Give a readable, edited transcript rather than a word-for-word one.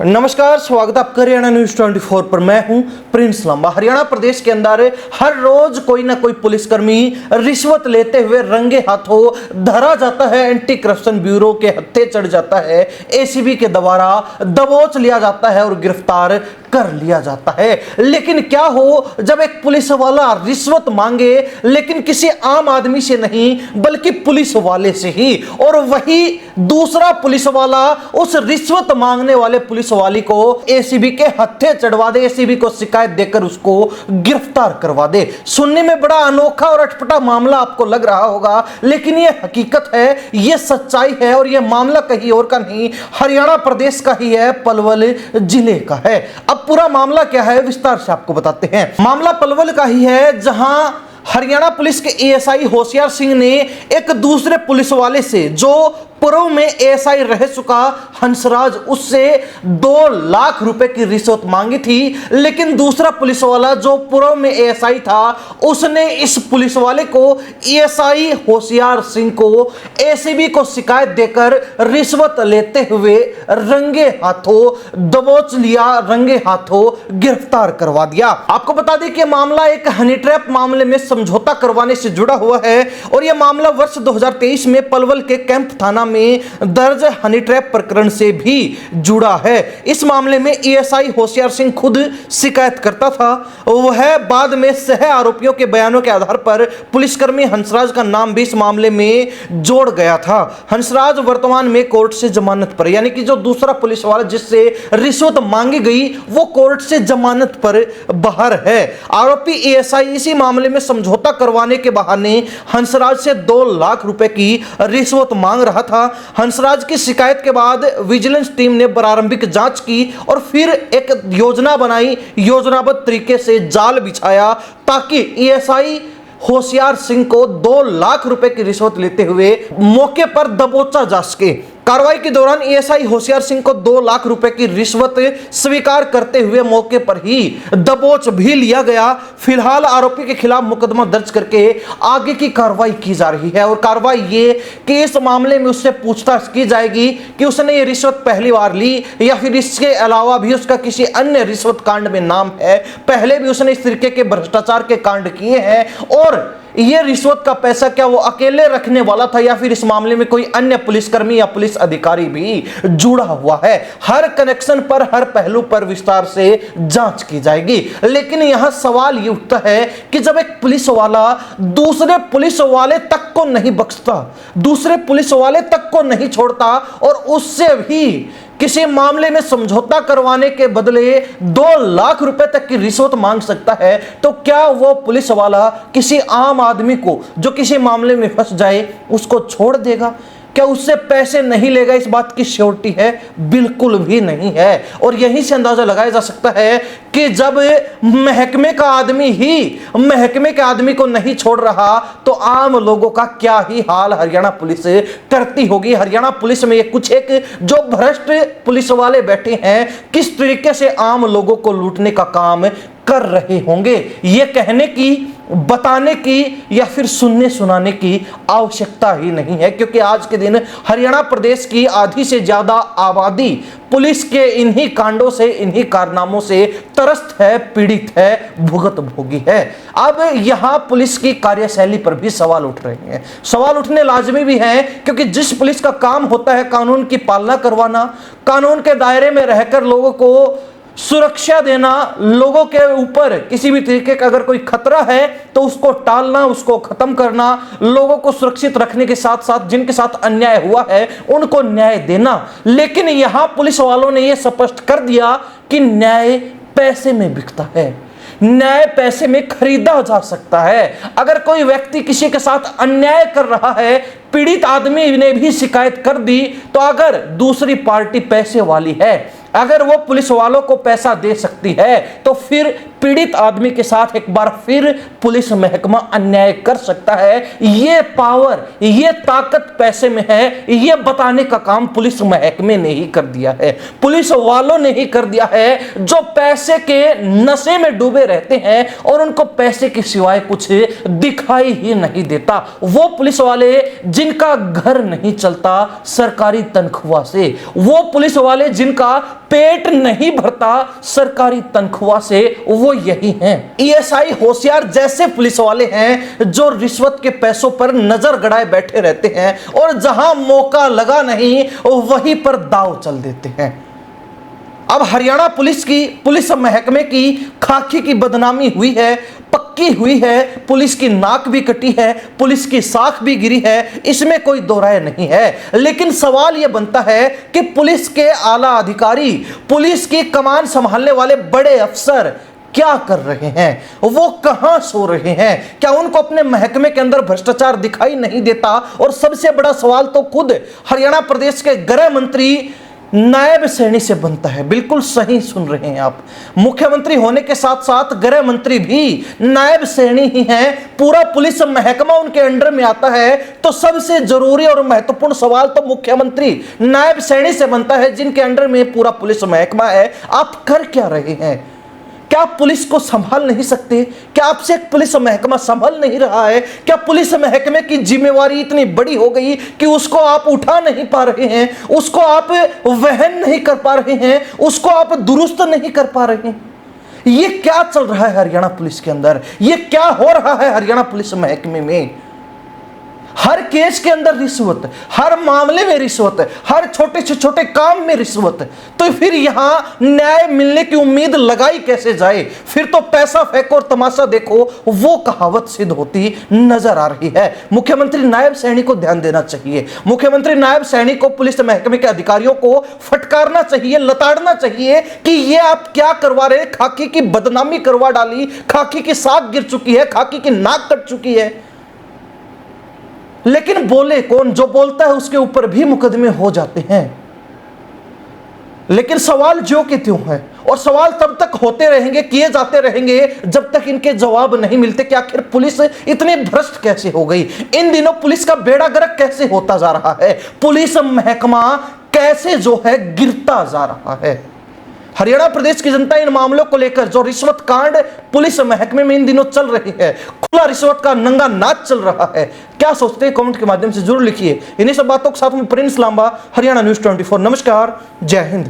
नमस्कार, स्वागत है आपका हरियाणा न्यूज 24 पर। मैं हूं प्रिंस लंबा। हरियाणा प्रदेश के अंदर हर रोज कोई ना कोई पुलिसकर्मी रिश्वत लेते हुए रंगे हाथों धरा जाता है। एंटी करप्शन ब्यूरो के हत्थे चढ़ जाता है, एसीबी के द्वारा दबोच लिया जाता है और गिरफ्तार कर लिया जाता है। लेकिन क्या हो जब एक पुलिस वाला रिश्वत मांगे, लेकिन किसी आम आदमी से नहीं बल्कि पुलिस वाले से ही, और वही दूसरा पुलिस वाला उस रिश्वत मांगने वाले पुलिस वाली को एसीबी के हत्थे चढ़वा दे, एसीबी को शिकायत देकर उसको गिरफ्तार करवा दे। सुनने में बड़ा अनोखा और अटपटा मामला आपको लग रहा होगा, लेकिन यह हकीकत है, यह सच्चाई है और यह मामला कहीं और का नहीं, हरियाणा प्रदेश का ही है, पलवल जिले का है। अब पूरा मामला क्या है विस्तार से आपको बताते हैं। मामला पलवल का ही है, जहां हरियाणा पुलिस के एएसआई होशियार सिंह ने एक दूसरे पुलिस वाले से, जो पूर्व में एएसआई रह चुका हंसराज, उससे 2 लाख रुपए की रिश्वत मांगी थी। लेकिन दूसरा पुलिस वाला जो पूर्व में एएसआई था, उसने इस पुलिस वाले को, एएसआई होशियार सिंह को, एसीबी को शिकायत देकर रिश्वत लेते हुए रंगे हाथों दबोच लिया, रंगे हाथों गिरफ्तार करवा दिया। आपको बता दें कि मामला एक हनी ट्रैप मामले में समझौता करवाने से जुड़ा हुआ है और यह मामला वर्ष 2023 में पलवल के कैंप थाना में दर्ज हनी ट्रैप प्रकरण से भी जुड़ा है। इस मामले में एएसआई होशियार सिंह खुद शिकायत करता था। वह बाद में सह आरोपियों के बयानों के आधार पर पुलिसकर्मी हंसराज का नाम भी इस मामले में जोड़ गया था। हंसराज वर्तमान में कोर्ट से जमानत पर, यानी कि जो दूसरा पुलिस वाला जिससे रिश्वत मांगी गई, वो कोर्ट से जमानत पर बाहर है। आरोपी एएसआई इसी मामले में समझौता करवाने के बहाने हंसराज से 2 लाख रुपए की रिश्वत मांग रहा था। हंसराज की शिकायत के बाद विजिलेंस टीम ने प्रारंभिक जांच की और फिर एक योजना बनाई, योजनाबद्ध तरीके से जाल बिछाया ताकि एएसआई होशियार सिंह को 2 लाख रुपए की रिश्वत लेते हुए मौके पर दबोचा जा सके। कार्रवाई के दौरान एएसआई होशियार सिंह को 2 लाख रुपए की रिश्वत स्वीकार करते हुए मौके पर ही दबोच भी लिया गया। फिलहाल आरोपी के खिलाफ मुकदमा दर्ज करके आगे की कार्रवाई की जा रही है और कार्रवाई ये कि इस मामले में उससे पूछताछ की जाएगी कि उसने ये रिश्वत पहली बार ली या फिर इसके अलावा भी उसका किसी अन्य रिश्वत कांड में नाम है, पहले भी उसने इस तरीके के भ्रष्टाचार के कांड किए हैं, और ये रिश्वत का पैसा क्या वो अकेले रखने वाला था या फिर इस मामले में कोई अन्य पुलिसकर्मी या पुलिस अधिकारी भी जुड़ा हुआ है। हर कनेक्शन पर, हर पहलू पर विस्तार से जांच की जाएगी। लेकिन यहां सवाल ये उठता है कि जब एक पुलिस वाला दूसरे पुलिस वाले तक को नहीं बख्शता, दूसरे पुलिस वाले तक को नहीं छोड़ता और उससे भी किसी मामले में समझौता करवाने के बदले 2 लाख रुपए तक की रिश्वत मांग सकता है, तो क्या वो पुलिस वाला किसी आम आदमी को जो किसी मामले में फंस जाए उसको छोड़ देगा? क्या उससे पैसे नहीं लेगा? इस बात की श्योरिटी है? बिल्कुल भी नहीं है। और यहीं से अंदाजा लगाया जा सकता है कि जब महकमे का आदमी ही महकमे के आदमी को नहीं छोड़ रहा, तो आम लोगों का क्या ही हाल हरियाणा पुलिस करती होगी। हरियाणा पुलिस में ये कुछ एक जो भ्रष्ट पुलिस वाले बैठे हैं, किस तरीके से आम लोगों को लूटने का काम कर रहे होंगे, ये कहने की, बताने की या फिर सुनने सुनाने की आवश्यकता ही नहीं है, क्योंकि आज के दिन हरियाणा प्रदेश की आधी से ज्यादा आबादी पुलिस के इन्हीं कांडों से, इन्हीं कारनामों से त्रस्त है, पीड़ित है, भुगत भोगी है। अब यहां पुलिस की कार्यशैली पर भी सवाल उठ रहे हैं। सवाल उठने लाजमी भी हैं, क्योंकि जिस पुलिस का काम होता है कानून की पालना करवाना, कानून के दायरे में रहकर लोगों को सुरक्षा देना, लोगों के ऊपर किसी भी तरीके का अगर कोई खतरा है तो उसको टालना, उसको खत्म करना, लोगों को सुरक्षित रखने के साथ साथ जिनके साथ अन्याय हुआ है उनको न्याय देना। लेकिन यहां पुलिस वालों ने यह स्पष्ट कर दिया कि न्याय पैसे में बिकता है, न्याय पैसे में खरीदा जा सकता है। अगर कोई व्यक्ति किसी के साथ अन्याय कर रहा है, पीड़ित आदमी ने भी शिकायत कर दी, तो अगर दूसरी पार्टी पैसे वाली है, अगर वो पुलिस वालों को पैसा दे सकती है, तो फिर पीड़ित आदमी के साथ एक बार फिर पुलिस महकमा अन्याय कर सकता है। ये पावर, ये ताकत पैसे में है, ये बताने का काम पुलिस महकमे ने ही कर दिया है, पुलिस वालों ने ही कर दिया है, जो पैसे के नशे में डूबे रहते हैं और उनको पैसे के सिवाय कुछ दिखाई ही नहीं देता। वो पुलिस वाले जिनका घर नहीं चलता सरकारी तनख्वाह से, वो पुलिस वाले जिनका पेट नहीं भरता सरकारी तनख्वाह से, वो यही हैं। ईएसआई होशियार जैसे पुलिस वाले हैं जो रिश्वत के पैसों पर नजर गड़ाए बैठे रहते हैं और जहां मौका लगा नहीं वहीं पर दांव चल देते हैं। अब हरियाणा पुलिस महकमे की खाकी की बदनामी हुई है, पक्की हुई है, पुलिस की नाक भी कटी है, पुलिस की साख भी गिरी है, इसमें कोई दो राय नहीं है। लेकिन सवाल यह बनता है कि पुलिस के आला अधिकारी, पुलिस की कमान संभालने वाले बड़े अफसर क्या कर रहे हैं, वो कहां सो रहे हैं? क्या उनको अपने महकमे के अंदर भ्रष्टाचार दिखाई नहीं देता? और सबसे बड़ा सवाल तो खुद हरियाणा प्रदेश के गृह मंत्री नायब सैनी से बनता है। बिल्कुल सही सुन रहे हैं आप, मुख्यमंत्री होने के साथ साथ गृह मंत्री भी नायब सैनी ही हैं। पूरा पुलिस महकमा उनके अंडर में आता है, तो सबसे जरूरी और महत्वपूर्ण सवाल तो मुख्यमंत्री नायब सैनी से बनता है, जिनके अंडर में पूरा पुलिस महकमा है। आप कर क्या रहे हैं? क्या आप पुलिस को संभाल नहीं सकते? क्या आपसे एक पुलिस महकमा संभाल नहीं रहा है? क्या पुलिस महकमे की जिम्मेवारी इतनी बड़ी हो गई कि उसको आप उठा नहीं पा रहे हैं, उसको आप वहन नहीं कर पा रहे हैं, उसको आप दुरुस्त नहीं कर पा रहे हैं? ये क्या चल रहा है हरियाणा पुलिस के अंदर? ये क्या हो रहा है हरियाणा पुलिस महकमे में? हर केस के अंदर रिश्वत, हर मामले में रिश्वत, हर छोटे से छोटे काम में रिश्वत। तो फिर यहां न्याय मिलने की उम्मीद लगाई कैसे जाए? फिर तो पैसा फेंको और तमाशा देखो, वो कहावत सिद्ध होती नजर आ रही है। मुख्यमंत्री नायब सैनी को ध्यान देना चाहिए। मुख्यमंत्री नायब सैनी को पुलिस महकमे के अधिकारियों को फटकारना चाहिए, लताड़ना चाहिए कि ये आप क्या करवा रहे? खाकी की बदनामी करवा डाली, खाकी की साख गिर चुकी है, खाकी की नाक कट चुकी है। लेकिन बोले कौन? जो बोलता है उसके ऊपर भी मुकदमे हो जाते हैं। लेकिन सवाल जो कि त्यों है, और सवाल तब तक होते रहेंगे, किए जाते रहेंगे जब तक इनके जवाब नहीं मिलते कि आखिर पुलिस इतनी भ्रष्ट कैसे हो गई। इन दिनों पुलिस का बेड़ा गर्क कैसे होता जा रहा है, पुलिस महकमा कैसे जो है गिरता जा रहा है। हरियाणा प्रदेश की जनता इन मामलों को लेकर, जो रिश्वत कांड पुलिस महकमे में इन दिनों चल रही है, खुला रिश्वत का नंगा नाच चल रहा है, क्या सोचते हैं? कमेंट के माध्यम से जरूर लिखिए। इन्हीं सब बातों के साथ में प्रिंस लांबा, हरियाणा न्यूज़ 24। नमस्कार, जय हिंद।